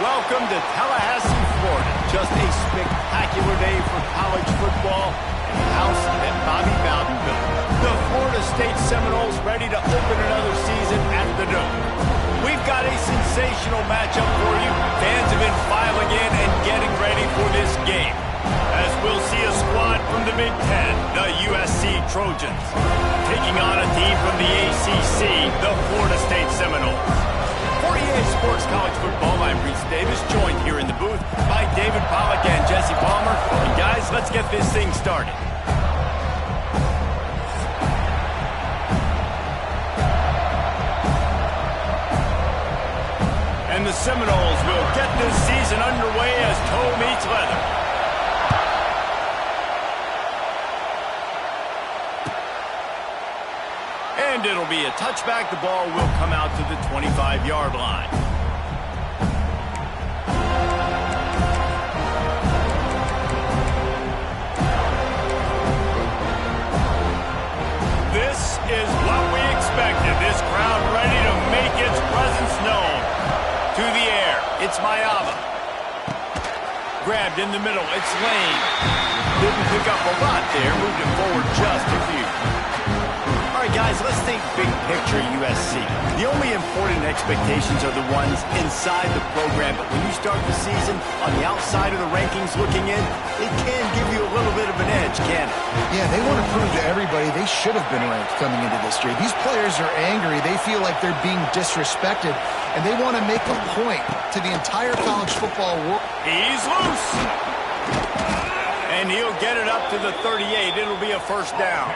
welcome to Tallahassee, Florida. Just a spectacular day for college football and the house that Bobby Bowden built. The Florida State Seminoles ready to open another season at the Dome. We've got a sensational matchup for you. Fans have been filing in and getting ready for this game, as we'll see a squad from the Big Ten, the USC Trojans, taking on a team from the ACC, the Florida State Seminoles. For EA Sports College Football, I'm Reese Davis, joined here in the booth by David Pollack and Jesse Palmer. And guys, let's get this thing started. And the Seminoles will get this season underway as toe meets leather. And it'll be a touchback. The ball will come out to the 25-yard line. This is what we expected. This crowd ready to make its presence known. To the air, it's Mayava. Grabbed in the middle, it's Lane. Didn't pick up a lot there, moved it forward just a few. All right, guys, let's think big picture USC. The only important expectations are the ones inside the program, but when you start the season on the outside of the rankings looking in, it can give you a little bit of an edge, can't it? Yeah, they want to prove to everybody they should have been ranked coming into this year. These players are angry. They feel like they're being disrespected, and they want to make a point to the entire college football world. He's loose. And he'll get it up to the 38. It'll be a first down.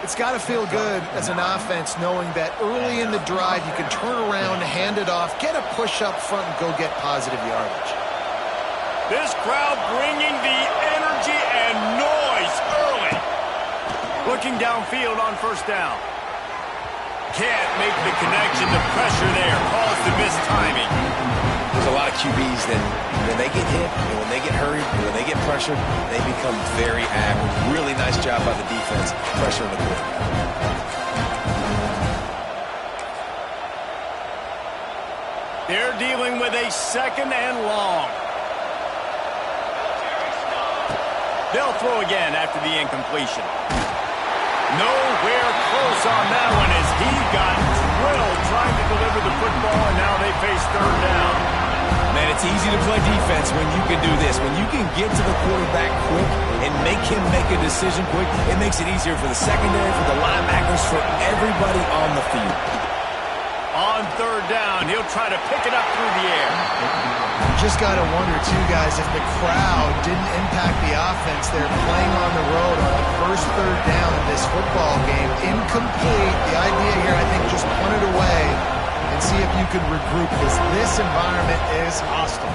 It's got to feel good as an offense knowing that early in the drive you can turn around, hand it off, get a push up front, and go get positive yardage. This crowd bringing the energy and noise early. Looking downfield on first down. Can't make the connection. The pressure there caused the missed timing. There's a lot of QBs that when they get hit, and when they get hurried, and when they get pressured, they become very average. Really nice job by the defense, pressuring the quarterback. They're dealing with a second and long. They'll throw again after the incompletion. Nowhere close on that one as he got drilled trying to deliver the football, and now they face third down. Man, it's easy to play defense when you can do this. When you can get to the quarterback quick and make him make a decision quick, it makes it easier for the secondary, for the linebackers, for everybody on the field. On third down, he'll try to pick it up through the air. You just got to wonder, too, guys, if the crowd didn't impact the offense. They're playing on the road on the first third down in this football game. Incomplete. The idea here, I think, just punt it away and see if you can regroup, because this environment is hostile.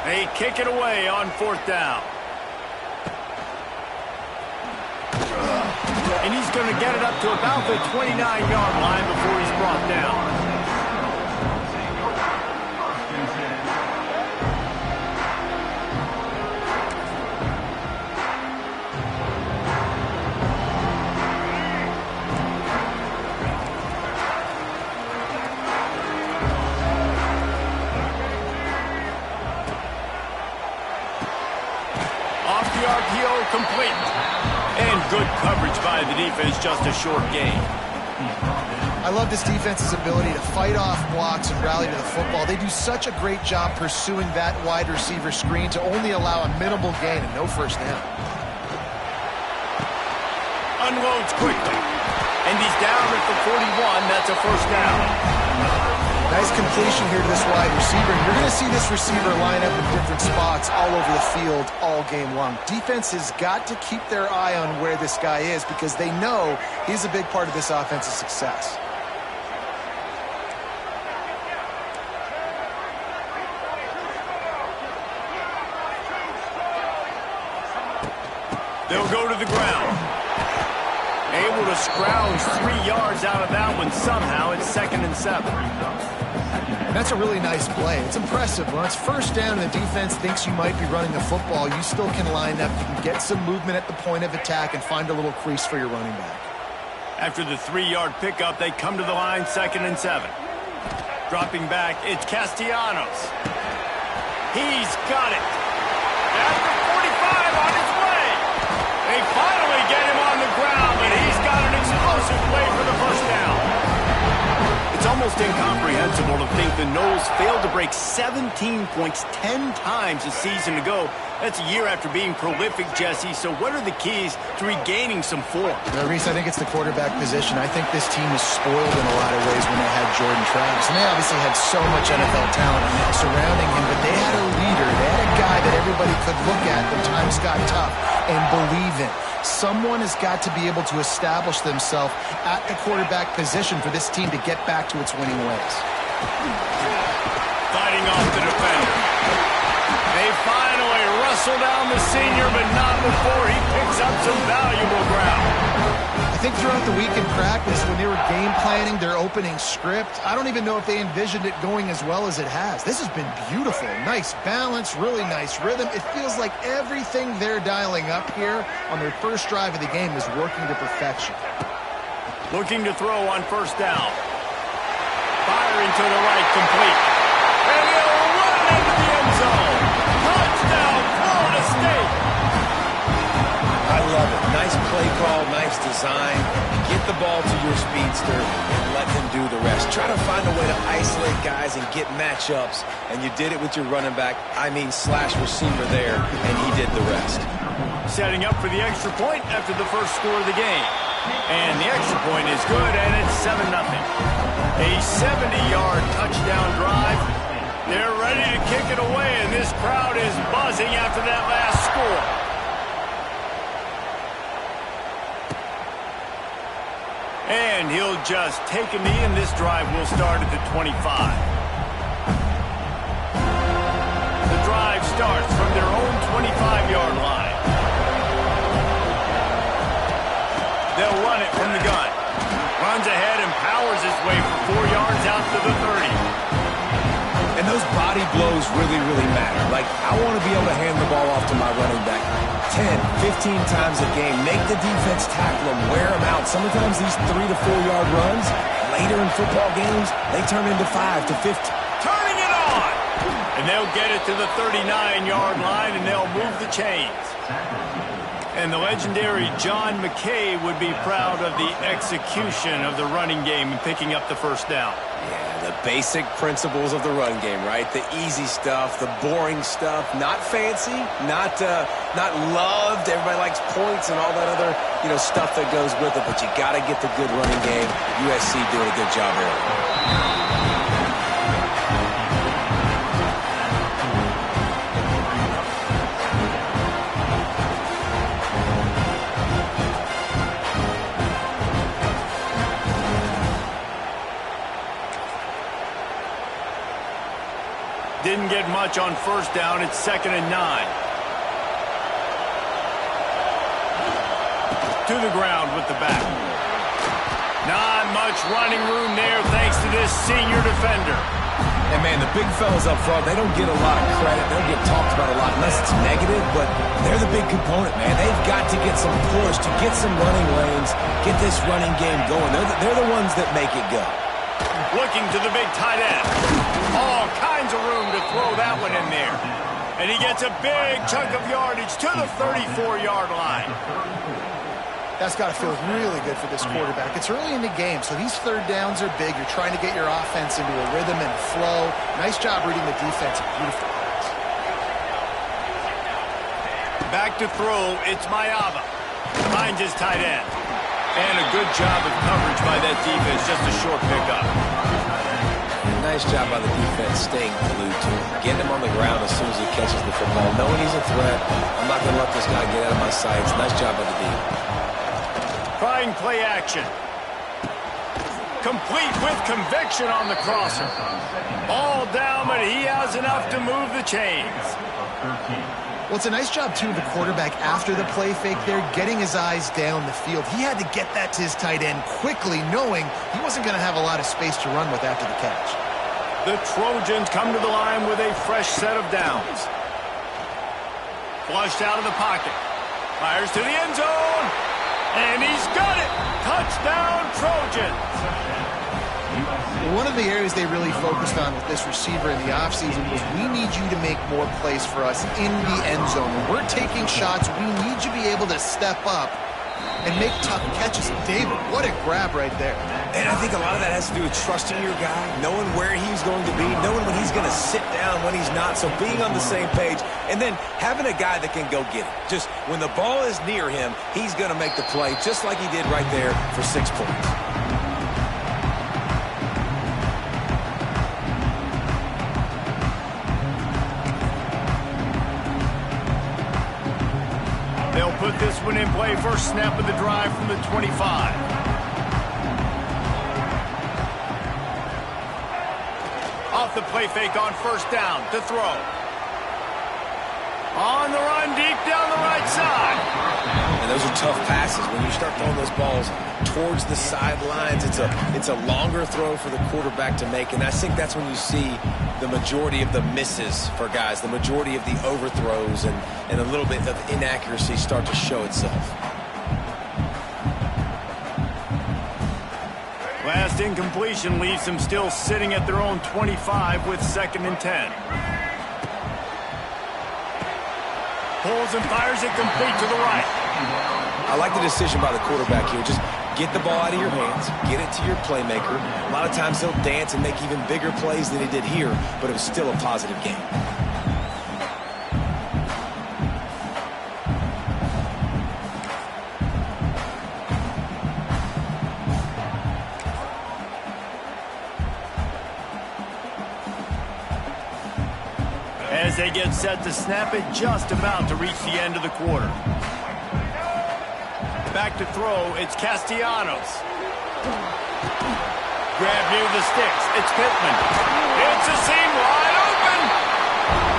They kick it away on fourth down. And he's going to get it up to about the 29-yard line before he's brought down. Off the RPO, complete. And good coverage by the defense, just a short gain. I love this defense's ability to fight off blocks and rally to the football. They do such a great job pursuing that wide receiver screen to only allow a minimal gain and no first down. Unloads quickly. And he's down at the 41. That's a first down. Nice completion here to this wide receiver. You're going to see this receiver line up in different spots all over the field all game long. Defense has got to keep their eye on where this guy is because they know he's a big part of this offense's success. They'll go to the ground. Able to scrounge 3 yards out of that one somehow. It's 2nd and 7. That's a really nice play. It's impressive. When it's first down and the defense thinks you might be running the football, you still can line up. You can get some movement at the point of attack and find a little crease for your running back. After the 3-yard pickup, they come to the line, 2nd and 7. Dropping back, it's Castellanos. He's got it. After 45 on his way. They finally get him on the ground, but he's got an explosive play for the first down. It's almost incomprehensible to think the Noles failed to break 17 points 10 times a season ago. That's a year after being prolific, Jesse. So what are the keys to regaining some form? Reese, I think it's the quarterback position. I think this team was spoiled in a lot of ways when they had Jordan Travis. And they obviously had so much NFL talent surrounding him, but they had a leader. They had a guy that everybody could look at when times got tough and believe in. Someone has got to be able to establish themselves at the quarterback position for this team to get back to its winning ways. Fighting off the defender. They finally wrestle down the senior, but not before he picks up some valuable ground. I think throughout the week in practice, when they were game planning their opening script, I don't even know if they envisioned it going as well as it has. This has been beautiful. Nice balance, really nice rhythm. It feels like everything they're dialing up here on their first drive of the game is working to perfection. Looking to throw on first down. Firing to the right, complete. And he'll run into the end zone. Touchdown, Florida State. I love it. Nice play call, nice design. Get the ball to your speedster and let him do the rest. Try to find a way to isolate guys and get matchups, and you did it with your running back, slash receiver there, and he did the rest. Setting up for the extra point after the first score of the game. And the extra point is good, and it's 7-0. A 70-yard touchdown drive. They're ready to kick it away, and this crowd is buzzing after that last score. And he'll just take a knee, and this drive will start at the 25. The drive starts from their own 25-yard line. They'll run it from the gun. Runs ahead and powers his way for 4 yards out to the 30. And those body blows really, really matter. Like, I want to be able to hand the ball off to my running back 10, 15 times a game. Make the defense tackle them, wear them out. Sometimes these 3 to 4 yard runs, later in football games, they turn into 5 to 15. Turning it on! And they'll get it to the 39-yard line, and they'll move the chains. And the legendary John McKay would be proud of the execution of the running game and picking up the first down. Yeah, the basic principles of the run game, right? The easy stuff, the boring stuff, not fancy, not loved. Everybody likes points and all that other, stuff that goes with it, but you got to get the good running game. USC doing a good job early. Didn't get much on first down. It's 2nd and 9. To the ground with the back. Not much running room there thanks to this senior defender. And, man, the big fellas up front, they don't get a lot of credit. They don't get talked about a lot unless it's negative, but they're the big component, man. They've got to get some push, to get some running lanes, get this running game going. They're the ones that make it go. Looking to the big tight end. All kinds of room to throw that one in there. And he gets a big chunk of yardage to the 34-yard line. That's got to feel really good for this quarterback. It's early in the game, so these third downs are big. You're trying to get your offense into a rhythm and flow. Nice job reading the defense. Beautiful. Back to throw, it's Mayava. Finds his tight end. And a good job of coverage by that defense, just a short pickup. Nice job by the defense staying glued to him. Getting him on the ground as soon as he catches the football. Knowing he's a threat, I'm not going to let this guy get out of my sights. Nice job by the defense. Trying play action. Complete with conviction on the crosser. Ball down, but he has enough to move the chains. Well, it's a nice job, too, of the quarterback after the play fake there, getting his eyes down the field. He had to get that to his tight end quickly, knowing he wasn't going to have a lot of space to run with after the catch. The Trojans come to the line with a fresh set of downs. Flushed out of the pocket. Fires to the end zone. And he's got it. Touchdown, Trojans. One of the areas they really focused on with this receiver in the offseason was we need you to make more plays for us in the end zone. When we're taking shots, we need you to be able to step up and make tough catches. David, what a grab right there. And I think a lot of that has to do with trusting your guy, knowing where he's going to be, knowing when he's going to sit down, when he's not. So being on the same page, and then having a guy that can go get it. Just when the ball is near him, he's going to make the play just like he did right there for 6 points. They'll put this one in play. First snap of the drive from the 25. Off the play fake on first down to throw. On the run deep down the right side. And those are tough passes. When you start throwing those balls towards the sidelines, it's a longer throw for the quarterback to make. And I think that's when you see the majority of the misses for guys, the majority of the overthrows and a little bit of inaccuracy start to show itself. Last incompletion leaves them still sitting at their own 25 with 2nd and 10. Pulls and fires it complete to the right. I like the decision by the quarterback here. Just get the ball out of your hands, get it to your playmaker. A lot of times he'll dance and make even bigger plays than he did here, but it was still a positive game. As they get set to snap it, just about to reach the end of the quarter. Back to throw, it's Castellanos. Grab near the sticks, it's Pittman. It's a seam wide open.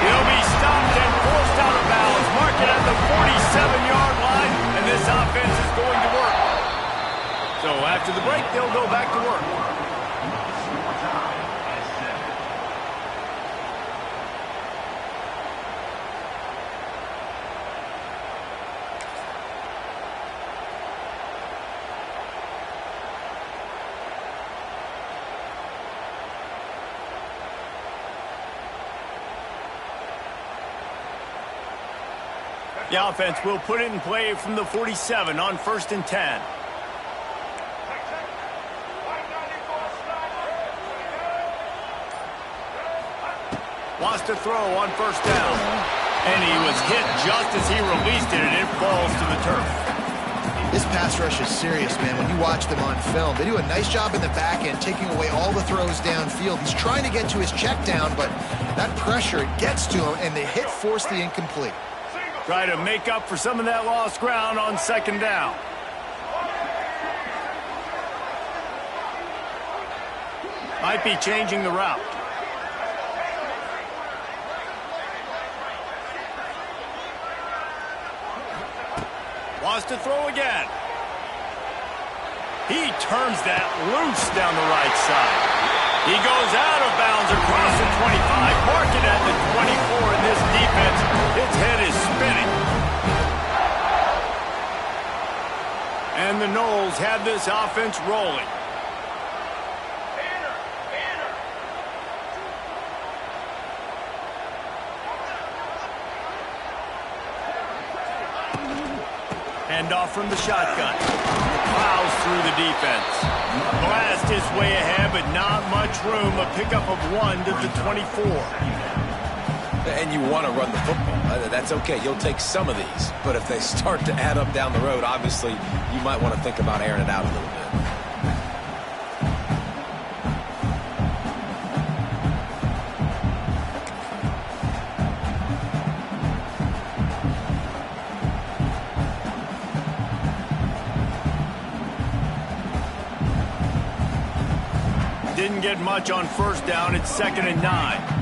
He'll be stopped and forced out of bounds. Mark it at the 47-yard line, and this offense is going to work. So after the break, they'll go back to work. The offense will put it in play from the 47 on 1st and 10. Wants to throw on first down. And he was hit just as he released it, and it falls to the turf. This pass rush is serious, man. When you watch them on film, they do a nice job in the back end, taking away all the throws downfield. He's trying to get to his check down, but that pressure gets to him, and the hit forced the incomplete. Try to make up for some of that lost ground on 2nd down. Might be changing the route. Wants to throw again. He turns that loose down the right side. He goes out of bounds across the 25, marking at the 24 in this defense. Its head is spinning. And the Noles have this offense rolling. Handoff from the shotgun. Plows through the defense. Blast his way ahead, but not much room. A pickup of 1 to the 24. And you want to run the football. That's okay. You'll take some of these. But if they start to add up down the road, obviously, you might want to think about airing it out a little bit. Didn't get much on first down. It's 2nd and 9.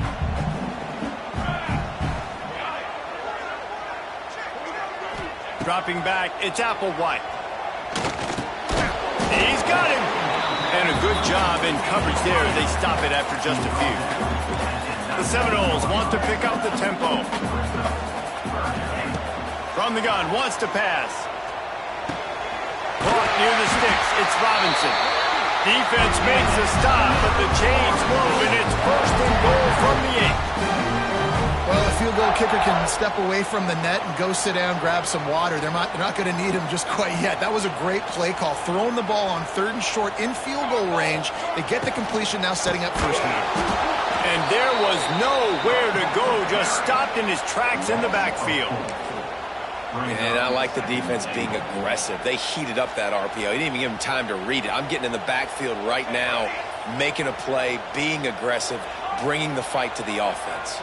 Dropping back, it's Applewhite. He's got him. And a good job in coverage there. They stop it after just a few. The Seminoles want to pick up the tempo. From the gun, wants to pass. Caught near the sticks. It's Robinson. Defense makes a stop, but the chains move, and it's first and goal from the 8. Well, a field goal kicker can step away from the net and go sit down, grab some water. They're not going to need him just quite yet. That was a great play call. Throwing the ball on 3rd and short in field goal range. They get the completion, now setting up first and goal. And there was nowhere to go, just stopped in his tracks in the backfield. And I like the defense being aggressive. They heated up that RPO. He didn't even give him time to read it. I'm getting in the backfield right now, making a play, being aggressive, bringing the fight to the offense.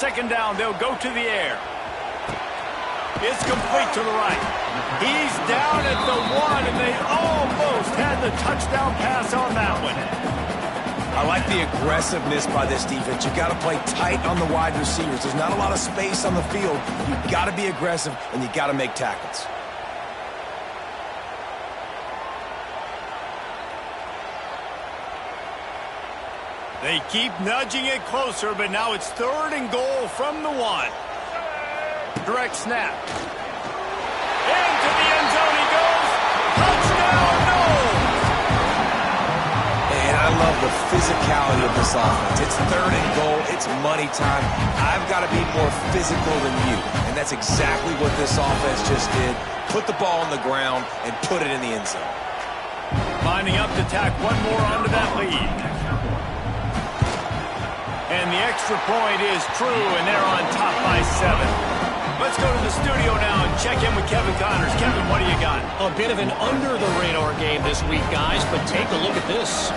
2nd down, they'll go to the air. It's complete to the right. He's down at the 1, and they almost had the touchdown pass on that one. I like the aggressiveness by this defense. You got to play tight on the wide receivers. There's not a lot of space on the field. You got to be aggressive, and you got to make tackles. They keep nudging it closer, but now it's 3rd and goal from the 1. Direct snap. Into the end zone he goes. Touchdown, no! And I love the physicality of this offense. It's 3rd and goal. It's money time. I've got to be more physical than you. And that's exactly what this offense just did. Put the ball on the ground and put it in the end zone. Lining up to tack one more onto that lead. And the extra point is true, and they're on top by 7. Let's go to the studio now and check in with Kevin Connors. Kevin, what do you got? A bit of an under-the-radar game this week, guys, but take a look at this.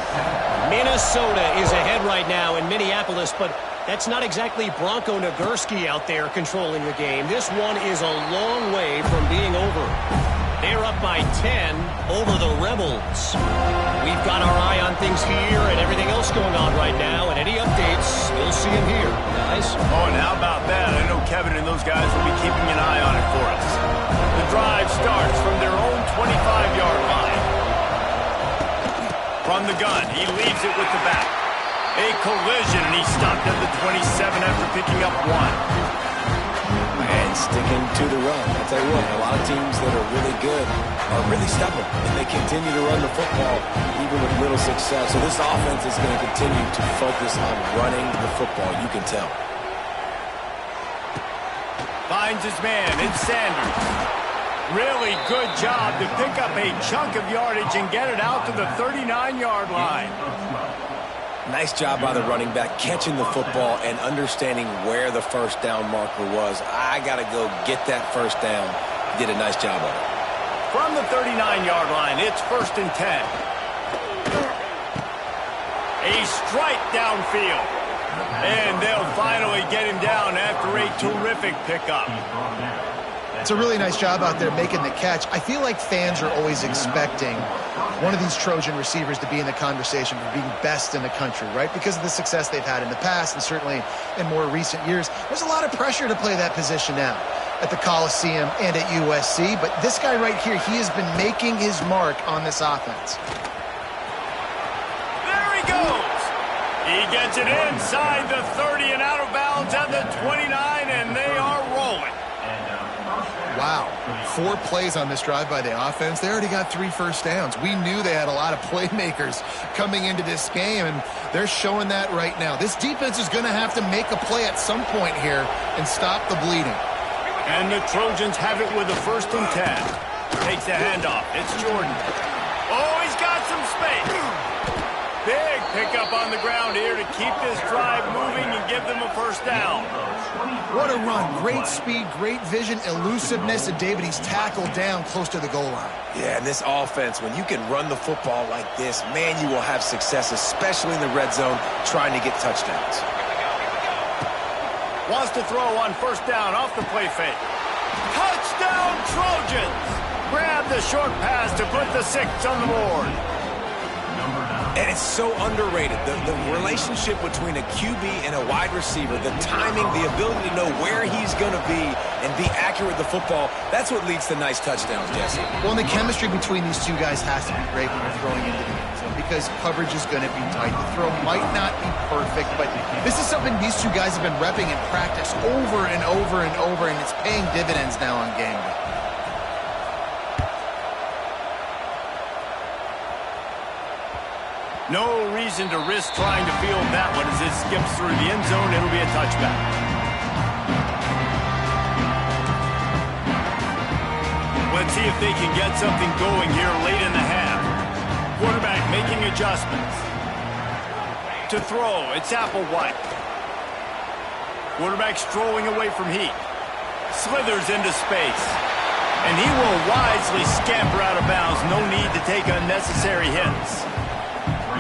Minnesota is ahead right now in Minneapolis, but that's not exactly Bronco Nagurski out there controlling the game. This one is a long way from being over. They're up by 10 over the Rebels. We've got our eye on things here and everything else going on right now, and any updates, you'll see them here, guys. Oh, and how about that? I know Kevin and those guys will be keeping an eye on it for us. The drive starts from their own 25-yard line. From the gun, he leaves it with the back. A collision, and he stopped at the 27 after picking up 1. And sticking to the run. I'll tell you what, a lot of teams that are really good are really stubborn, and they continue to run the football even with little success. So this offense is going to continue to focus on running the football, you can tell. Finds his man in Sanders. Really good job to pick up a chunk of yardage and get it out to the 39-yard line. Nice job by the running back, catching the football and understanding where the first down marker was. I got to go get that first down. He did a nice job of it. From the 39-yard line, it's 1st and 10. A strike downfield. And they'll finally get him down after a terrific pickup. It's a really nice job out there making the catch. I feel like fans are always expecting one of these Trojan receivers to be in the conversation for being best in the country, right? Because of the success they've had in the past and certainly in more recent years. There's a lot of pressure to play that position now at the Coliseum and at USC. But this guy right here, he has been making his mark on this offense. There he goes. He gets it inside the 30 and out of bounds at the 29, and they are rolling. Wow, 4 plays on this drive by the offense. They already got 3 first downs. We knew they had a lot of playmakers coming into this game, and they're showing that right now. This defense is going to have to make a play at some point here and stop the bleeding. And the Trojans have it with a 1st and 10. Takes the handoff. It's Jordan. Oh, he's got some space. Big pickup on the ground here to keep this drive moving and give them a 1st down. What a run. Great speed, great vision, elusiveness, and David, he's tackled down close to the goal line. Yeah, and this offense, when you can run the football like this, man, you will have success, especially in the red zone, trying to get touchdowns. Wants to throw on 1st down off the play fake. Touchdown, Trojans! Grab the short pass to put the 6 on the board. And it's so underrated. The relationship between a QB and a wide receiver, the timing, the ability to know where he's going to be and be accurate with the football, that's what leads to nice touchdowns, Jesse. Well, and the chemistry between these two guys has to be great when you're throwing into the end zone because coverage is going to be tight. The throw might not be perfect, but this is something these two guys have been repping in practice over and over and over, and it's paying dividends now on game day. No reason to risk trying to field that one as it skips through the end zone. It'll be a touchback. Let's see if they can get something going here late in the half. Quarterback making adjustments. To throw, it's Applewhite. Quarterback strolling away from heat. Slithers into space. And he will wisely scamper out of bounds. No need to take unnecessary hits.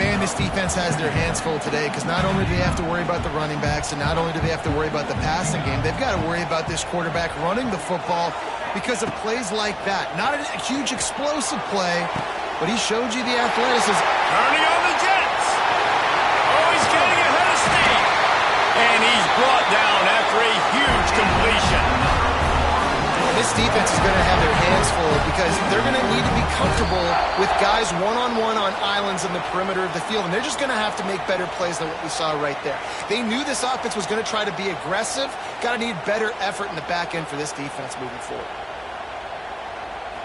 Man, this defense has their hands full today because not only do they have to worry about the running backs and not only do they have to worry about the passing game, they've got to worry about this quarterback running the football because of plays like that. Not a huge explosive play, but he showed you the athleticism. Turning on the Jets. Oh, he's getting ahead of steam. And he's brought down after a huge completion. This defense is going to have their hands full because they're going to need to be comfortable with guys one-on-one on islands in the perimeter of the field, and they're just going to have to make better plays than what we saw right there. They knew this offense was going to try to be aggressive. Got to need better effort in the back end for this defense moving forward.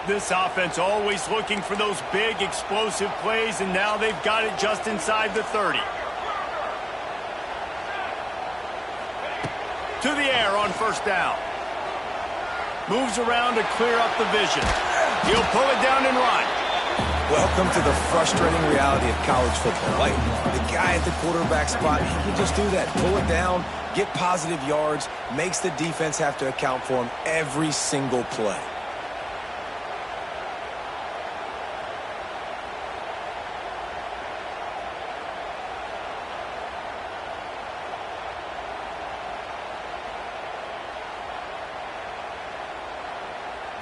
This offense always looking for those big, explosive plays, and now they've got it just inside the 30. To the air on first down. Moves around to clear up the vision. He'll pull it down and run. Welcome to the frustrating reality of college football. Like, the guy at the quarterback spot, he can just do that. Pull it down, get positive yards, makes the defense have to account for him every single play.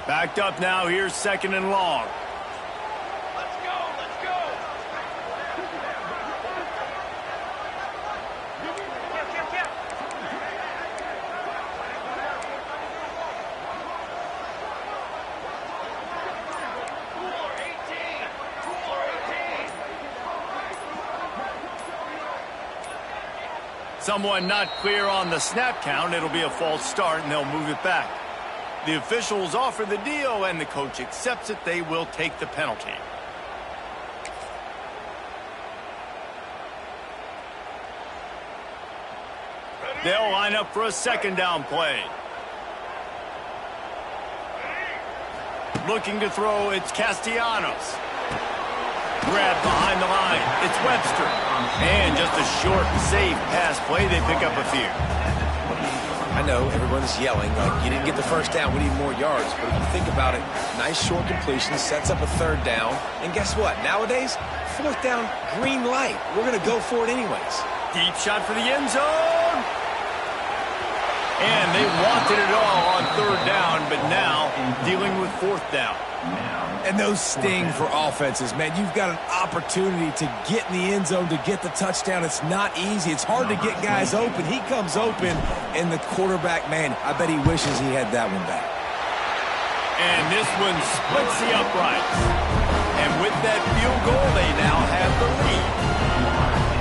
Backed up now, here's second and long. Let's go, let's go. Someone not clear on the snap count. It'll be a false start, and they'll move it back. The officials offer the deal, and the coach accepts it. They will take the penalty. They'll line up for a second down play. Looking to throw, it's Castellanos. Grab behind the line, it's Webster. And just a short, safe pass play. They pick up a few. I know everyone's yelling, like, you didn't get the first down, we need more yards. But if you think about it, nice short completion, sets up a third down. And guess what? Nowadays, fourth down, green light. We're going to go for it anyways. Deep shot for the end zone. And they wanted it all on third down, but now dealing with fourth down. And those sting for offenses, man. You've got an opportunity to get in the end zone, to get the touchdown. It's not easy. It's hard to get guys open. He comes open, and the quarterback, man, I bet he wishes he had that one back. And this one splits the uprights. And with that field goal, they now have the lead.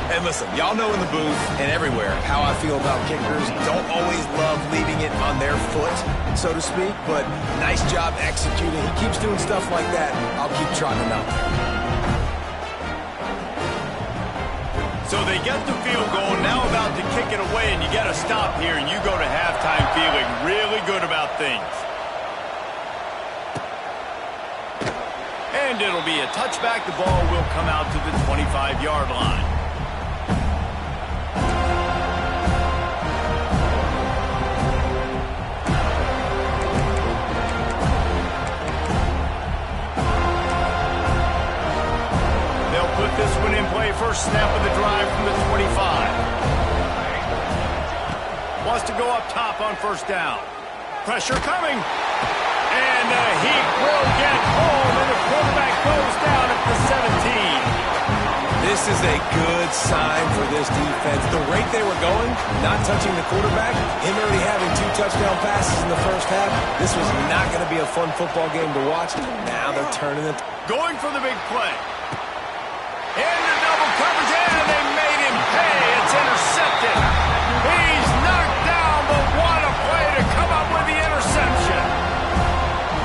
And listen, y'all know in the booth and everywhere how I feel about kickers. Don't always love leaving it on their foot, so to speak, but nice job executing. He keeps doing stuff like that. I'll keep trotting him out there. So they get the field goal, now about to kick it away, and you got to stop here, and you go to halftime feeling really good about things. And it'll be a touchback. The ball will come out to the 25-yard line. This one in play, first snap of the drive from the 25. Wants to go up top on first down. Pressure coming. And he will get home, and the quarterback goes down at the 17. This is a good sign for this defense. The rate they were going, not touching the quarterback, him already having 2 touchdown passes in the first half, this was not going to be a fun football game to watch. Now they're turning it. Going for the big play. In the double coverage, and they made him pay. It's intercepted. He's knocked down, but what a play to come up with the interception.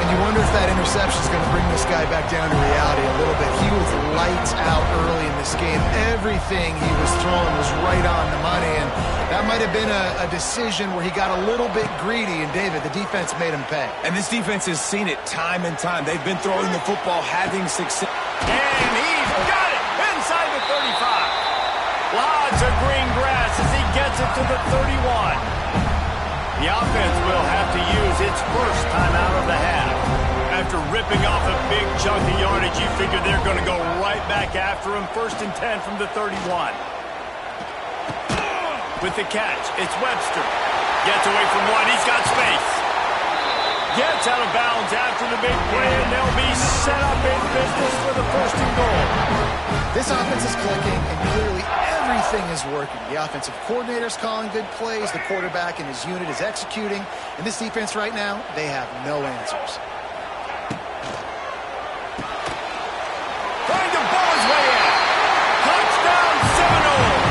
And you wonder if that interception is going to bring this guy back down to reality a little bit. He was lights out early in this game. Everything he was throwing was right on the money, and that might have been a decision where he got a little bit greedy, and David, the defense made him pay. And this defense has seen it time and time. They've been throwing the football, having success. And he's got it inside the 35. Lots of green grass as he gets it to the 31. The offense will have to use its first timeout of the half. After ripping off a big chunk of yardage, you figure they're going to go right back after him. 1st and 10 from the 31. With the catch, it's Webster. Gets away from one. He's got space. Gets out of bounds after the big play, and they'll be set up in business for the 1st and goal. This offense is clicking, and clearly everything is working. The offensive coordinator's calling good plays. The quarterback and his unit is executing. And this defense right now, they have no answers. Trying to bowl his way in. Touchdown Seminoles.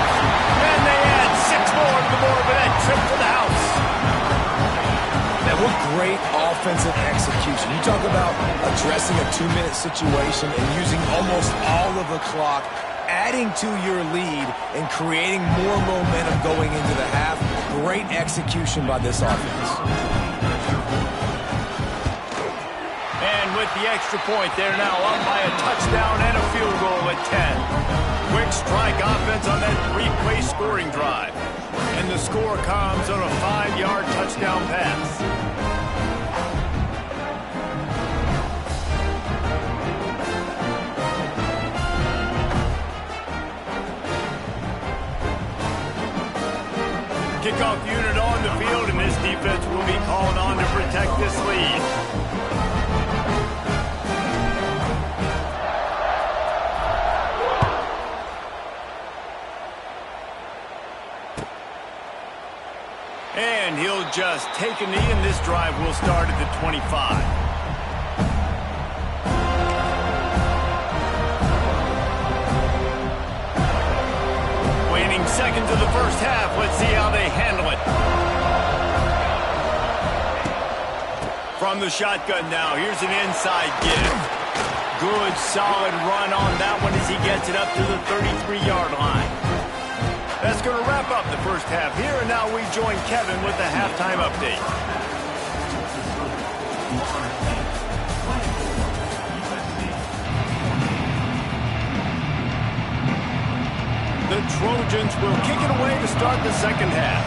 And they add 6 more to the board with that trip to the house. Man, what great offensive execution. You talk about addressing a 2-minute situation and using almost all of the clock, adding to your lead and creating more momentum going into the half. Great execution by this offense. And with the extra point, they're now up by a touchdown and a field goal at 10. Quick strike offense on that 3-play scoring drive. And the score comes on a 5-yard touchdown pass. Kickoff unit on the field, and this defense will be called on to protect this lead. And he'll just take a knee, and this drive will start at the 25. Seconds of the first half. Let's see how they handle it. From the shotgun now. Here's an inside give. Good, solid run on that one as he gets it up to the 33-yard line. That's going to wrap up the first half here, and now we join Kevin with the halftime update. The Trojans will kick it away to start the second half.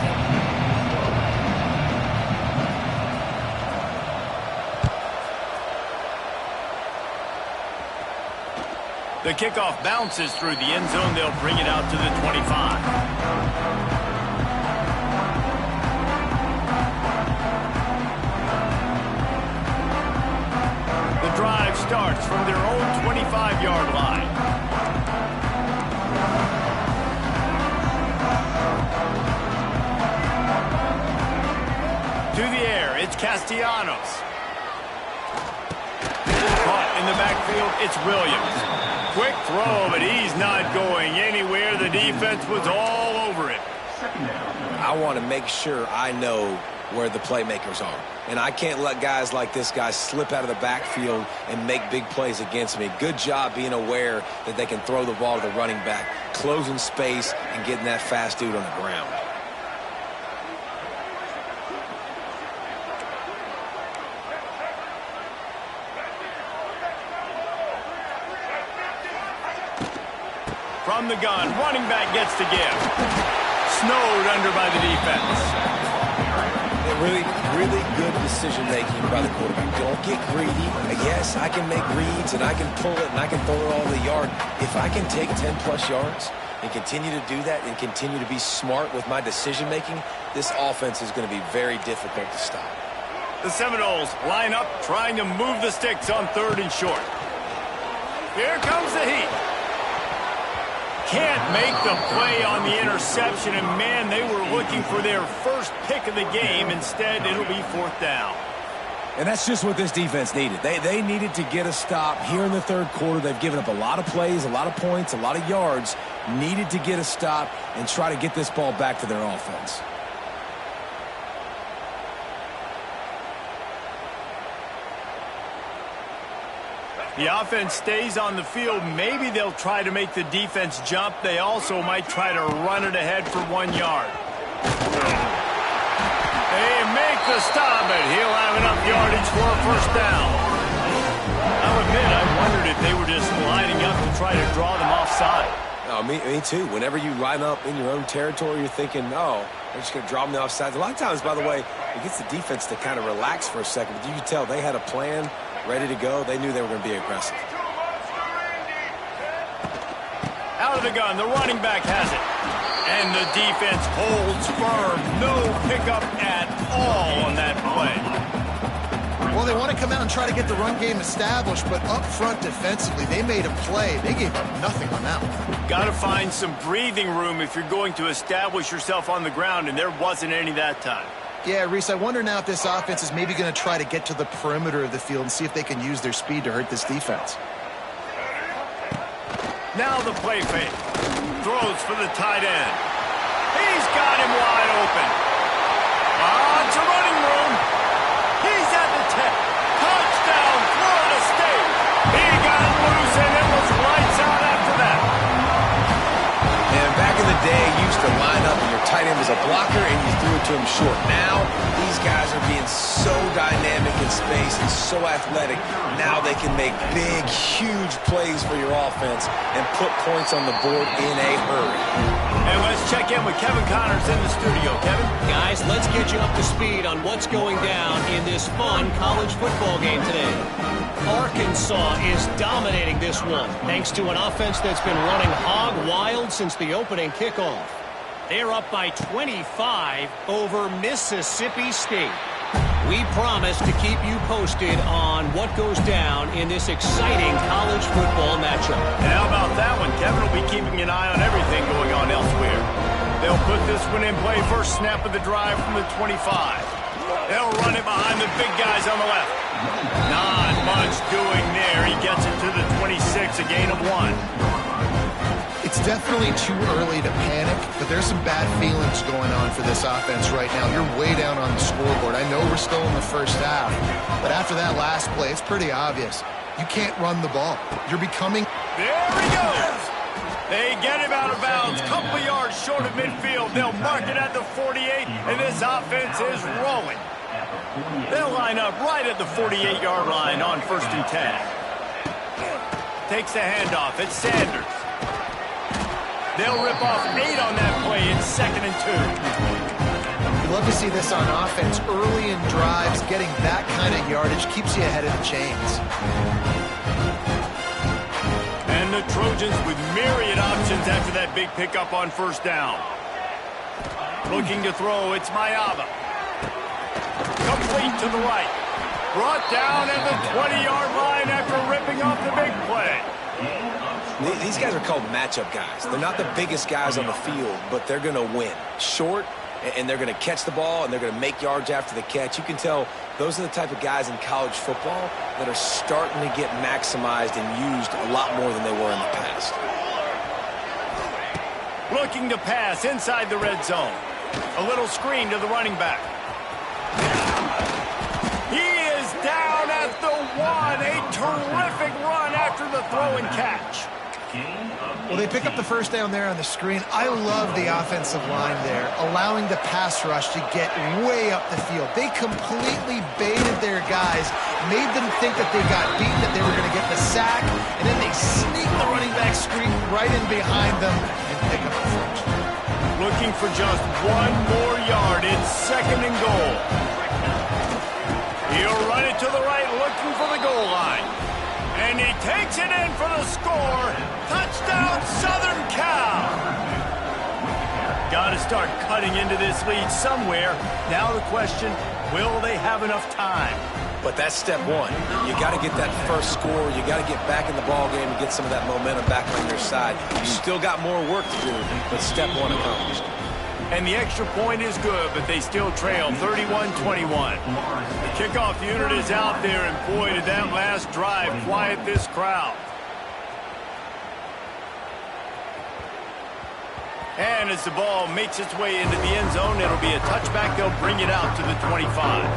The kickoff bounces through the end zone. They'll bring it out to the 25. The drive starts from their own 25-yard line. To the air, it's Castellanos. Caught in the backfield, it's Williams. Quick throw, but he's not going anywhere. The defense was all over it. I want to make sure I know where the playmakers are. And I can't let guys like this guy slip out of the backfield and make big plays against me. Good job being aware that they can throw the ball to the running back, closing space, and getting that fast dude on the ground. From the gun, running back gets to give. Snowed under by the defense. Really good decision-making by the quarterback. Don't get greedy. Yes, I can make reads, and I can pull it, and I can throw it all the yard. If I can take 10-plus yards and continue to do that and continue to be smart with my decision-making, this offense is going to be very difficult to stop. The Seminoles line up, trying to move the sticks on 3rd and short. Here comes the heat. Can't make the play on the interception, and man, they were looking for their first pick of the game. Instead, it'll be 4th down. And that's just what this defense needed. They needed to get a stop here in the 3rd quarter. They've given up a lot of plays, a lot of points, a lot of yards. Needed to get a stop and try to get this ball back to their offense. The offense stays on the field. Maybe they'll try to make the defense jump. They also might try to run it ahead for 1 yard. They make the stop, and he'll have enough yardage for a first down. I'll admit, I wondered if they were just lining up to try to draw them offside. No, me too. Whenever you line up in your own territory, you're thinking, oh, they're just going to draw them offside. A lot of times, by the way, it gets the defense to kind of relax for a second. But you can tell they had a plan ready to go. They knew they were going to be aggressive. Out of the gun, the running back has it. And the defense holds firm. No pickup at all on that play. Well, they want to come out and try to get the run game established, but up front defensively, they made a play. They gave up nothing on that one. Got to find some breathing room if you're going to establish yourself on the ground, and there wasn't any that time. Yeah, Reese, I wonder now if this offense is maybe going to try to get to the perimeter of the field and see if they can use their speed to hurt this defense. Now the play fake. Throws for the tight end. He's got him wide open. It's a running room. He's at the 10. Touchdown, Florida State. He got it loose, and it was lights out after that. And back in the day, you used to line up and your tight end was a blocker and you threw it to him short. Now, these guys are being so dynamic in space and so athletic. Now they can make big, huge plays for your offense and put points on the board in a hurry. And let's check in with Kevin Connors in the studio. Kevin? Guys, let's get you up to speed on what's going down in this fun college football game today. Arkansas is dominating this one, thanks to an offense that's been running hog wild since the opening kickoff. They're up by 25 over Mississippi State. We promise to keep you posted on what goes down in this exciting college football matchup. And how about that one? Kevin will be keeping an eye on everything going on elsewhere. They'll put this one in play. First snap of the drive from the 25. They'll run it behind the big guys on the left. Not much doing there. He gets it to the 26, a gain of 1. It's definitely too early to panic, but there's some bad feelings going on for this offense right now. You're way down on the scoreboard. I know we're still in the first half, but after that last play, it's pretty obvious. You can't run the ball. You're becoming... There he goes! They get him out of bounds, couple of yards short of midfield. They'll mark it at the 48, and this offense is rolling. They'll line up right at the 48-yard line on 1st and 10. Takes the handoff. It's Sanders. They'll rip off 8 on that play. It's 2nd and 2. You love to see this on offense. Early in drives, getting that kind of yardage keeps you ahead of the chains. And the Trojans with myriad options after that big pickup on 1st down. Looking to throw, it's Mayava. Complete to the right. Brought down at the 20-yard line after ripping off the big play. These guys are called matchup guys. They're not the biggest guys on the field, but they're going to win. Short, and they're going to catch the ball, and they're going to make yards after the catch. You can tell those are the type of guys in college football that are starting to get maximized and used a lot more than they were in the past. Looking to pass inside the red zone. A little screen to the running back. He is down at the 1. A terrific run after the throw and catch. Well, they pick up the first down there on the screen. I love the offensive line there, allowing the pass rush to get way up the field. They completely baited their guys, made them think that they got beaten, that they were going to get the sack, and then they sneak the running back screen right in behind them and pick up the first. Looking for just 1 more yard. It's 2nd and goal. He'll run it to the right, looking for the goal line. And he takes it in for the score. Touchdown, Southern Cal. Got to start cutting into this lead somewhere. Now the question, will they have enough time? But that's step 1. You got to get that first score. You got to get back in the ball game and get some of that momentum back on your side. You still got more work to do, but step 1 accomplished. And the extra point is good, but they still trail 31-21. The kickoff unit is out there, and boy, did that last drive quiet this crowd. And as the ball makes its way into the end zone, it'll be a touchback. They'll bring it out to the 25.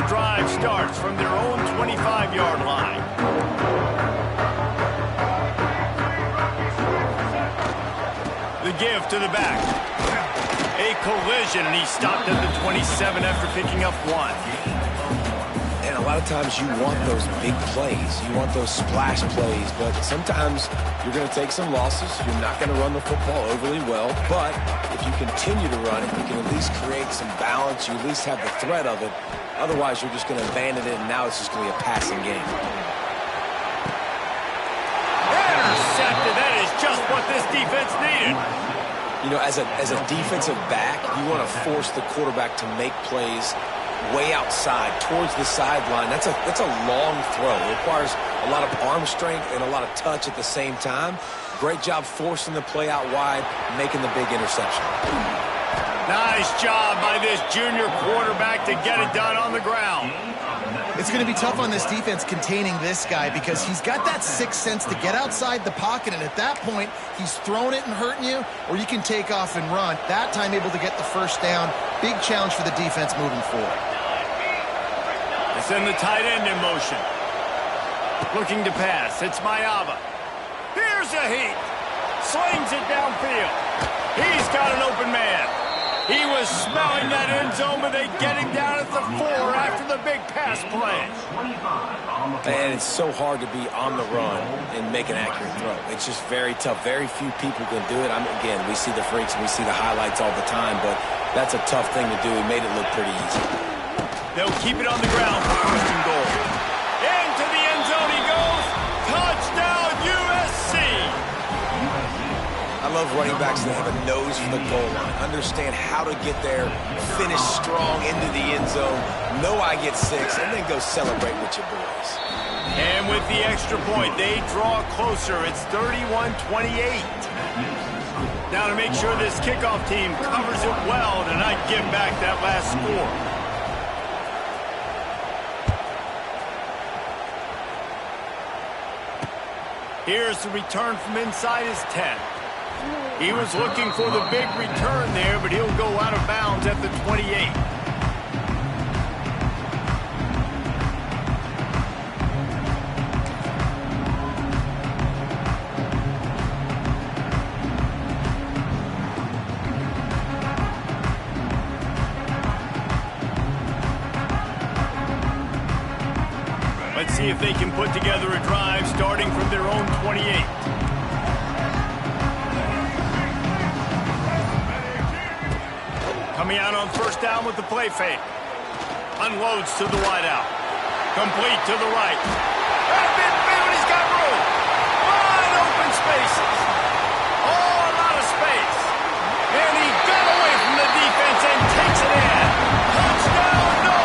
drive starts from their own 25-yard line. The give to the back. A collision, and he stopped at the 27 after picking up 1. And a lot of times you want those big plays. You want those splash plays, but sometimes you're going to take some losses. You're not going to run the football overly well, but if you continue to run it, you can at least create some balance. You at least have the threat of it. Otherwise, you're just going to abandon it, and now it's just going to be a passing game. Intercepted. That is just what this defense needed. You know, as a defensive back, you want to force the quarterback to make plays way outside, towards the sideline. That's a long throw. It requires a lot of arm strength and a lot of touch at the same time. Great job forcing the play out wide, making the big interception. Nice job by this junior quarterback to get it done on the ground. It's going to be tough on this defense containing this guy because he's got that sixth sense to get outside the pocket, and at that point, he's throwing it and hurting you, or you can take off and run. That time able to get the first down. Big challenge for the defense moving forward. They send the tight end in motion. Looking to pass. It's Mayava. Here's a heat. Slings it downfield. He's got an open man. He was smelling that end zone, but they get him down at the 4 after the big pass play. And it's so hard to be on the run and make an accurate throw. It's just very tough. Very few people can do it. Again, we see the freaks and we see the highlights all the time, but that's a tough thing to do. He made it look pretty easy. They'll keep it on the ground for first and goal. Into the end zone he goes. Touchdown, USC! I love running backs that have a nose for the goal line. Understand how to get there, finish strong into the end zone, know I get 6, and then go celebrate with your boys. And with the extra point, they draw closer. It's 31-28. Now to make sure this kickoff team covers it well to not give back that last score. Here's the return from inside his 10. He was looking for the big return there, but he'll go out of bounds at the 28. Let's see if they can put together a drive starting from their own 28. Coming out on first down with the play fake. Unloads to the wideout. Complete to the right. That midfield, he's got room. Wide open spaces. Oh, a lot of space. And he got away from the defense and takes it in. Touchdown, no!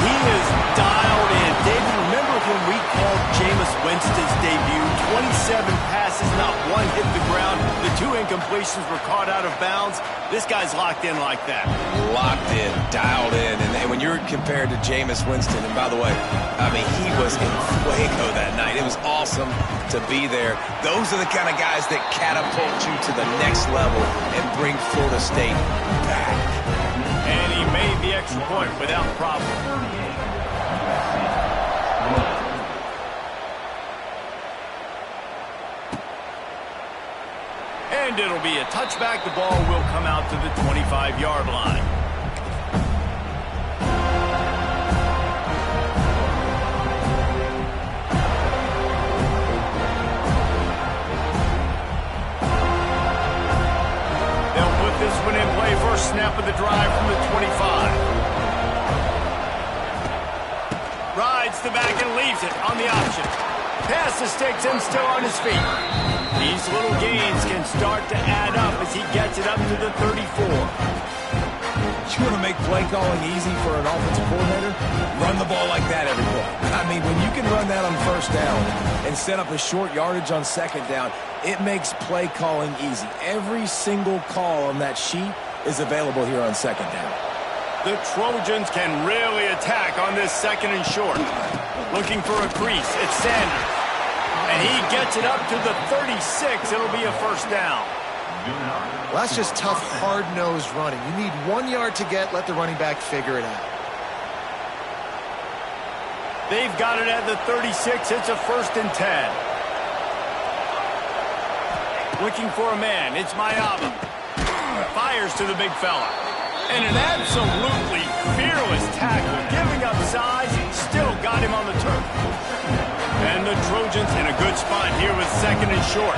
He is dialed in. David, remember when we called Jameis Winston's debut? 27 passes, not one hit the ground. The 2 incompletions were caught out of bounds. This guy's locked in like that. Locked in, dialed in. And when you're compared to Jameis Winston, and by the way, I mean, he was in fuego that night. It was awesome to be there. Those are the kind of guys that catapult you to the next level and bring Florida State back. And he made the extra point without problem. And it'll be a touchback. The ball will come out to the 25-yard line. They'll put this one in play. First snap of the drive from the 25. Rides the back and leaves it on the option. Pass the sticks and still on his feet. These little gains can start to add up as he gets it up to the 34. You want to make play calling easy for an offensive coordinator? Run the ball like that every play. I mean, when you can run that on first down and set up a short yardage on second down, it makes play calling easy. Every single call on that sheet is available here on second down. The Trojans can really attack on this second and short. Looking for a crease. It's Sanders. And he gets it up to the 36. It'll be a first down. Well, that's just tough, hard-nosed running. You need 1 yard to get, let the running back figure it out. They've got it at the 36. It's a 1st and 10. Looking for a man. It's Mayaba. Fires to the big fella. And an absolutely fearless tackle. Giving up size, still got him on the turf. And the Trojans in a good spot here with 2nd and short.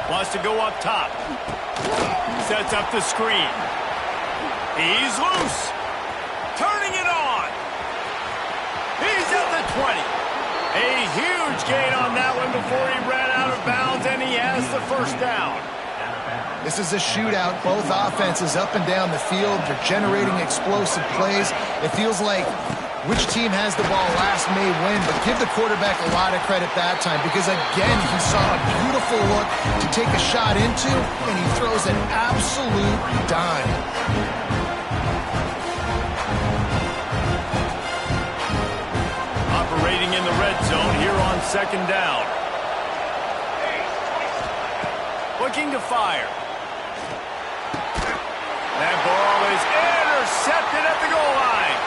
Wants to go up top. Sets up the screen. He's loose. Turning it on. He's at the 20. A huge gain on that one before he ran out of bounds, and he has the 1st down. This is a shootout. Both offenses up and down the field. They're generating explosive plays. It feels like which team has the ball last may win, but give the quarterback a lot of credit that time because, again, he saw a beautiful look to take a shot into, and he throws an absolute dime. Operating in the red zone here on 2nd down. Looking to fire. That ball is intercepted at the goal line.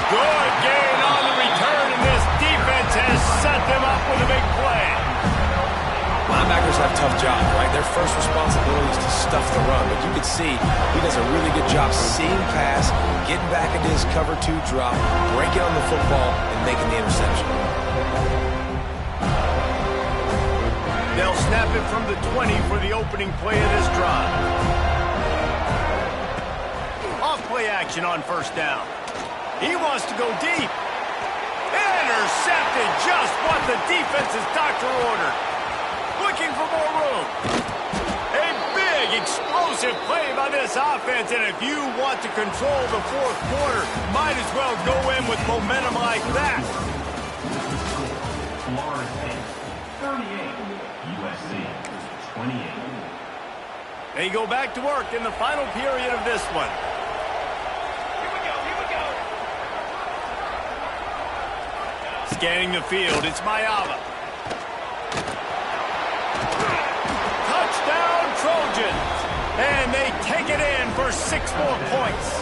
Good gain on the return, and this defense has set them up with a big play. Linebackers have tough jobs, right? Their first responsibility is to stuff the run, but you can see he does a really good job seeing pass, getting back into his cover 2 drop, breaking on the football, and making the interception. They'll snap it from the 20 for the opening play of this drive. Off play action on 1st down. He wants to go deep. Intercepted, just what the defense's doctor ordered. Looking for more room. A big, explosive play by this offense, and if you want to control the 4th quarter, might as well go in with momentum like that. Florida State, 38. USC, 28. They go back to work in the final period of this one. Scanning the field, it's Mayaba. Touchdown, Trojans! And they take it in for 6 more points.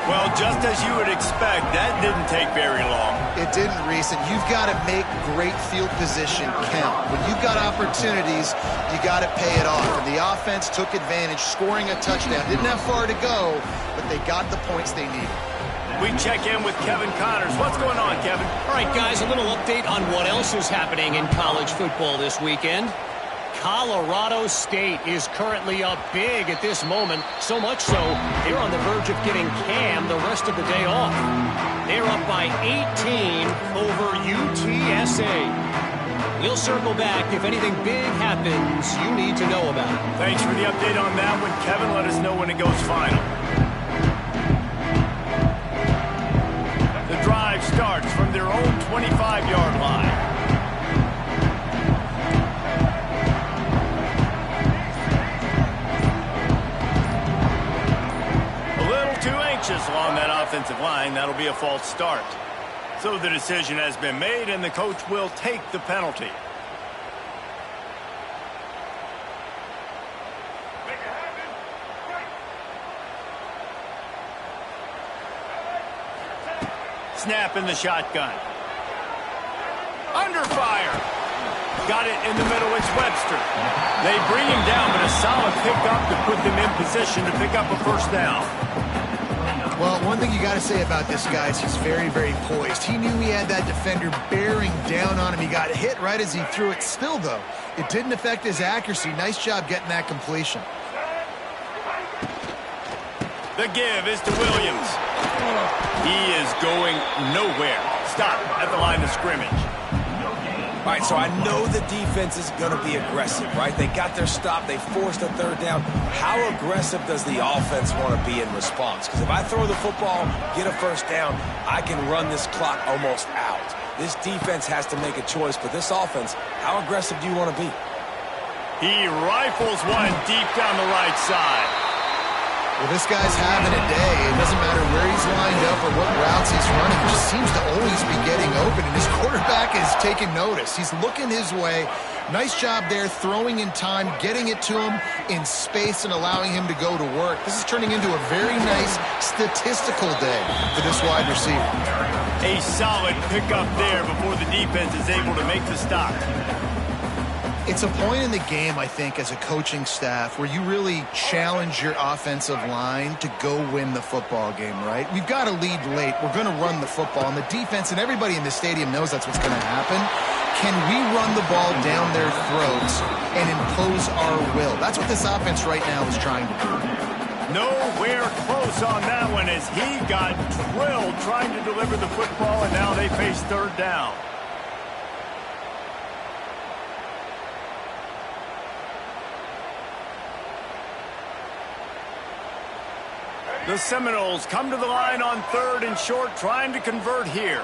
Well, just as you would expect, that didn't take very long. It didn't, Reese, and you've got to make great field position count. When you've got opportunities, you got to pay it off. And the offense took advantage, scoring a touchdown. Didn't have far to go, but they got the points they needed. We check in with Kevin Connors. What's going on, Kevin? All right, guys, a little update on what else is happening in college football this weekend. Colorado State is currently up big at this moment, so much so they're on the verge of getting Cam the rest of the day off. They're up by 18 over UTSA. We'll circle back if anything big happens you need to know about it. Thanks for the update on that one, Kevin. Let us know when it goes final. The drive starts from their own 25-yard line. Along that offensive line, that'll be a false start. So the decision has been made, and the coach will take the penalty. Snap in the shotgun. Under fire. Got it in the middle. It's Webster. They bring him down, but a solid pickup to put them in position to pick up a 1st down. Well, one thing you got to say about this guy is he's very, very poised. He knew he had that defender bearing down on him. He got hit right as he threw it. Still, though, it didn't affect his accuracy. Nice job getting that completion. The give is to Williams. He is going nowhere. Stop at the line of scrimmage. All right, so I know the defense is going to be aggressive, right? They got their stop. They forced a 3rd down. How aggressive does the offense want to be in response? Because if I throw the football, get a 1st down, I can run this clock almost out. This defense has to make a choice, but this offense, how aggressive do you want to be? He rifles one deep down the right side. Well, this guy's having a day. It doesn't matter where he's lined up or what routes he's running. He just seems to always be getting open, and his quarterback is taking notice. He's looking his way. Nice job there, throwing in time, getting it to him in space and allowing him to go to work. This is turning into a very nice statistical day for this wide receiver. A solid pickup there before the defense is able to make the stop. It's a point in the game, I think, as a coaching staff where you really challenge your offensive line to go win the football game, right? We've got to lead late. We're going to run the football. And the defense and everybody in the stadium knows that's what's going to happen. Can we run the ball down their throats and impose our will? That's what this offense right now is trying to do. Nowhere close on that one as he got drilled trying to deliver the football, and now they face third down. The Seminoles come to the line on third and short, trying to convert here.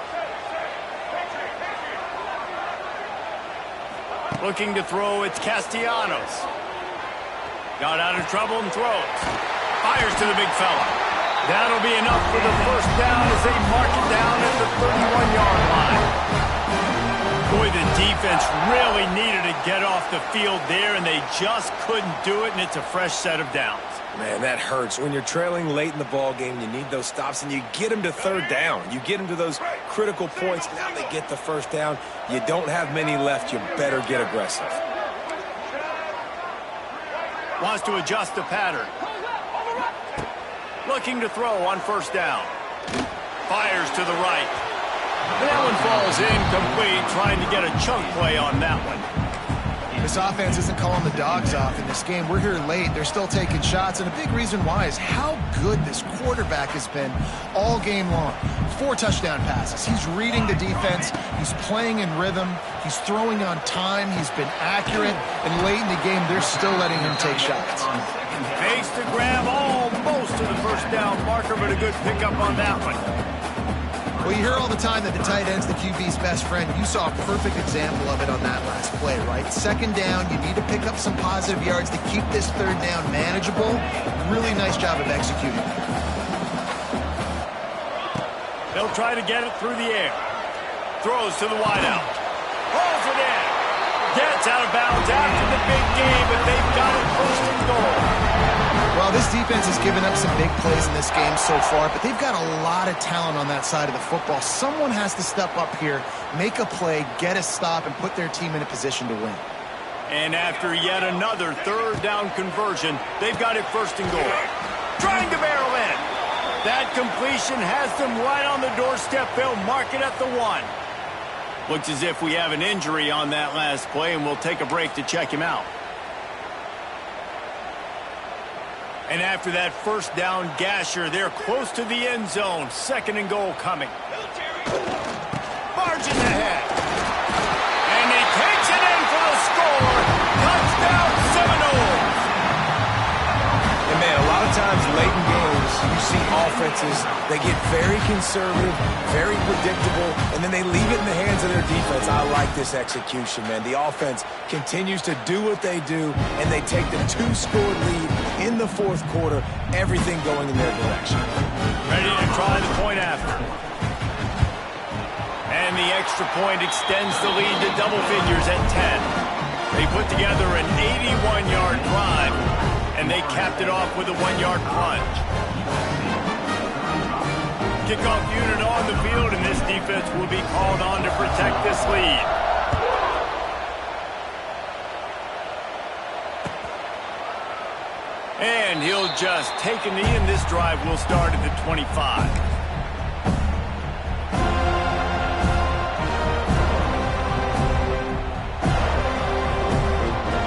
Looking to throw, it's Castellanos. Got out of trouble and throws. Fires to the big fella. That'll be enough for the first down as they mark it down at the 31-yard line. Boy, the defense really needed to get off the field there, and they just couldn't do it, and it's a fresh set of downs. Man, that hurts. When you're trailing late in the ball game, you need those stops, and you get them to third down. You get them to those critical points. Now they get the first down. You don't have many left. You better get aggressive. Wants to adjust the pattern. Looking to throw on first down. Fires to the right. That one falls incomplete, trying to get a chunk play on that one. This offense isn't calling the dogs off in this game. We're here late. They're still taking shots, and a big reason why is how good this quarterback has been all game long. 4 touchdown passes. He's reading the defense. He's playing in rhythm. He's throwing on time. He's been accurate, and late in the game, they're still letting him take shots. Makes the grab almost to the first down marker, but a good pickup on that one. Well, you hear all the time that the tight end's the QB's best friend. You saw a perfect example of it on that last play, right? Second down, you need to pick up some positive yards to keep this third down manageable. Really nice job of executing. They'll try to get it through the air. Throws to the wideout. Pulls it in. Gets out of bounds after the big game, but they've got it first and goal. Well, this defense has given up some big plays in this game so far, but they've got a lot of talent on that side of the football. Someone has to step up here, make a play, get a stop, and put their team in a position to win. And after yet another third down conversion, they've got it first and goal. Trying to barrel in. That completion has them right on the doorstep. They'll mark it at the 1. Looks as if we have an injury on that last play, and we'll take a break to check him out. And after that first down gasher, they're close to the end zone. Second and goal coming. Margin ahead. And he takes it in for the score. Touchdown Seminoles. And man, a lot of times late in games, you see offenses, they get very conservative, very predictable, and then they leave it in the hands of their defense. I like this execution, man. The offense continues to do what they do, and they take the 2-score lead in the fourth quarter, everything going in their direction. Ready to try the point after. And the extra point extends the lead to double figures at 10. They put together an 81-yard drive, and they capped it off with a 1-yard plunge. Kickoff unit on the field, and this defense will be called on to protect this lead. And he'll just take a knee, and this drive will start at the 25.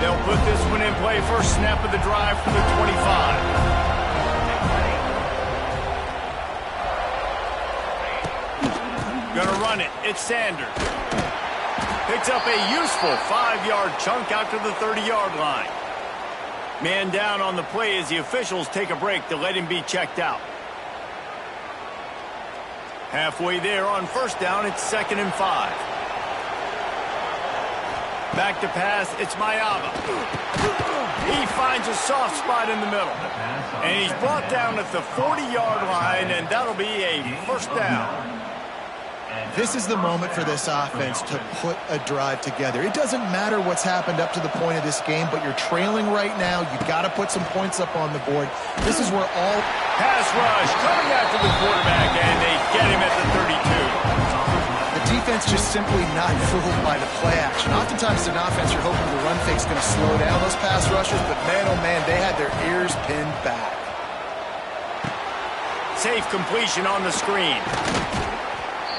They'll put this one in play. First snap of the drive for the 25. Gonna run it. It's Sanders. Picks up a useful 5-yard chunk out to the 30-yard line. Man down on the play as the officials take a break to let him be checked out. Halfway there on first down, it's 2nd and 5. Back to pass, it's Mayava. He finds a soft spot in the middle. And he's brought down at the 40-yard line, and that'll be a first down. This is the moment for this offense to put a drive together. It doesn't matter what's happened up to the point of this game, but you're trailing right now. You got to put some points up on the board. This is where all pass rush coming after the quarterback, and they get him at the 32. The defense just simply not fooled by the play action. Oftentimes, an offense, you're hoping the run fake's going to slow down those pass rushers, but man, oh man, they had their ears pinned back. Safe completion on the screen.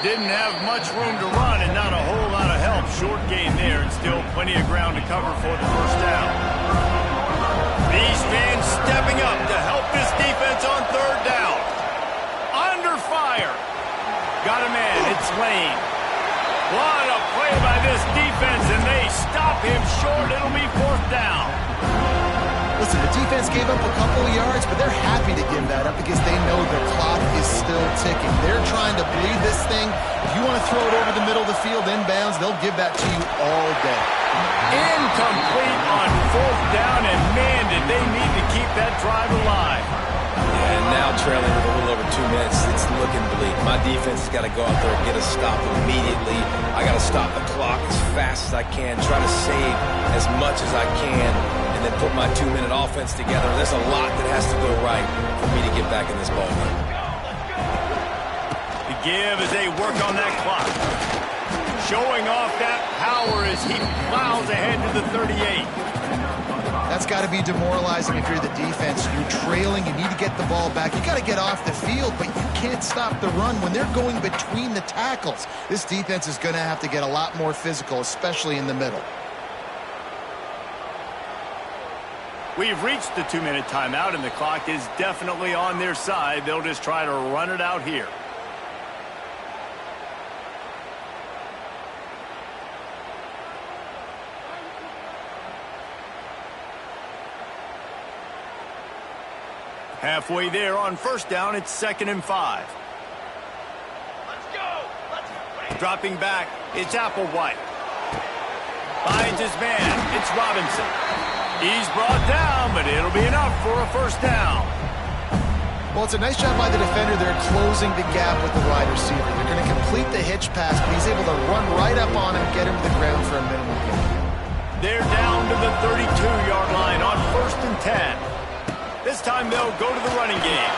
Didn't have much room to run and not a whole lot of help. Short gain there and still plenty of ground to cover for the first down. These fans stepping up to help this defense on third down. Under fire. Got a man. It's Lane. What a play by this defense, and they stop him short. It'll be fourth down. Listen, the defense gave up a couple of yards, but they're happy to give that up because they know the clock is still ticking. They're trying to bleed this thing. If you want to throw it over the middle of the field inbounds, they'll give that to you all day. Incomplete on fourth down, and man, did they need to keep that drive alive. Yeah, and now trailing with a little over 2 minutes, it's looking bleak. My defense has got to go out there and get a stop immediately. I got to stop the clock as fast as I can, try to save as much as I can, and then put my 2-minute offense together. There's a lot that has to go right for me to get back in this ballgame. The give as they work on that clock. Showing off that power as he plows ahead to the 38. That's got to be demoralizing if you're the defense. You're trailing. You need to get the ball back. You got to get off the field, but you can't stop the run when they're going between the tackles. This defense is going to have to get a lot more physical, especially in the middle. We've reached the 2-minute timeout, and the clock is definitely on their side. They'll just try to run it out here. Halfway there on first down, it's 2nd and 5. Let's go. Let's go. Dropping back, it's Applewhite. Finds his man, it's Robinson. He's brought down, but it'll be enough for a first down. Well, it's a nice job by the defender. They're closing the gap with the wide receiver. They're going to complete the hitch pass, but he's able to run right up on him, get him to the ground for a minimal gain. They're down to the 32-yard line on 1st and 10. This time they'll go to the running game.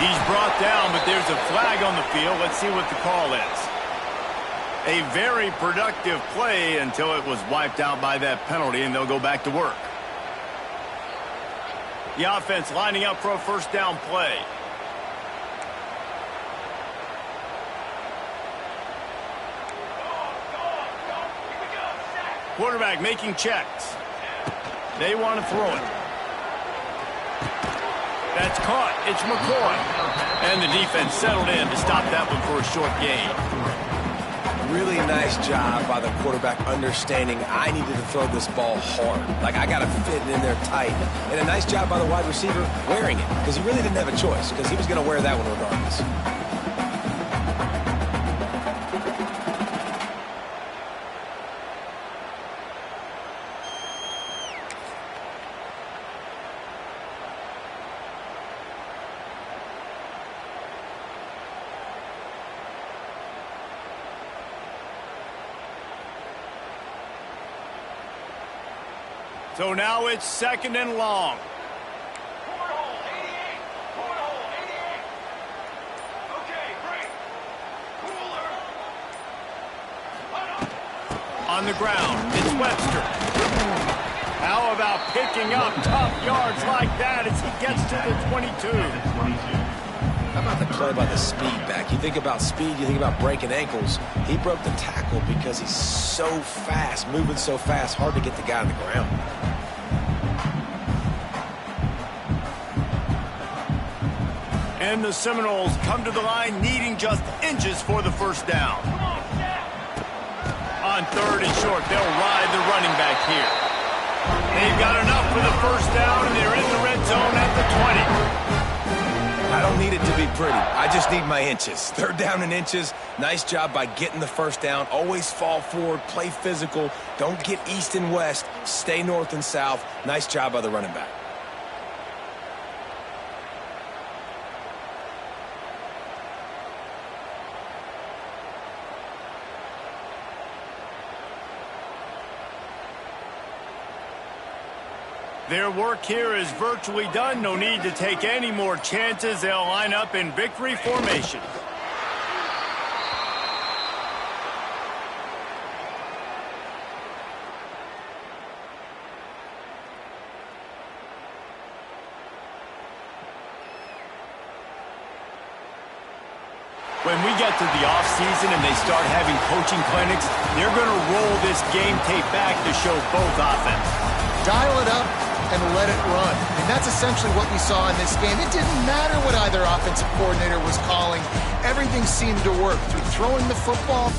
He's brought down, but there's a flag on the field. Let's see what the call is. A very productive play until it was wiped out by that penalty, and they'll go back to work. The offense lining up for a first down play. Quarterback making checks. They want to throw it. That's caught. It's McCoy. And the defense settled in to stop that one for a short gain. Really nice job by the quarterback understanding I needed to throw this ball hard. Like, I got to fit it in there tight. And a nice job by the wide receiver wearing it, because he really didn't have a choice, because he was going to wear that one regardless. So now it's 2nd and long. Cornhole, 88. Cornhole, 88. Okay, break. Cooler. On the ground, it's Webster. How about picking up tough yards like that as he gets to the 22? How about the play by the speed back? You think about speed, you think about breaking ankles. He broke the tackle because he's so fast, moving so fast, hard to get the guy on the ground. And the Seminoles come to the line needing just inches for the first down. On 3rd and short, they'll ride the running back here. They've got enough for the first down, and they're in the red zone at the 20. I don't need it to be pretty. I just need my inches. Third down and inches. Nice job by getting the first down. Always fall forward, play physical. Don't get east and west. Stay north and south. Nice job by the running back. Their work here is virtually done. No need to take any more chances. They'll line up in victory formation. When we get to the offseason and they start having coaching clinics, they're going to roll this game tape back to show both offense. Dial it up and let it run. And that's essentially what we saw in this game. It didn't matter what either offensive coordinator was calling. Everything seemed to work through throwing the football.